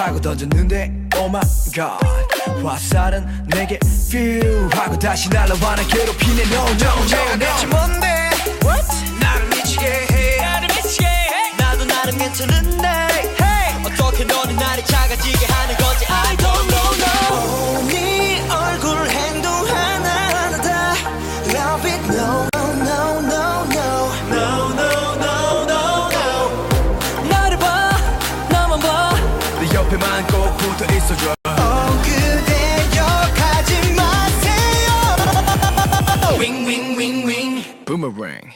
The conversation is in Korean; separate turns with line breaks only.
하고 던졌는데 Oh my god 화살은 내게 feel 하고 다시 날아와 날 괴롭히네 No no no
내가 대체 뭔데 나를 미치게 해 나도 나름 괜찮은데 hey. 어떻게 너는 나를 작아지게 하는 건지 I don't know no 네 얼굴 행동 하나하나 다 Love it no no no no no no no no no 나를 봐 나만 봐
내 옆에만 꼭 붙어 있어줘
그대 욕하지 마세요 Wing wing wing wing
Boomerang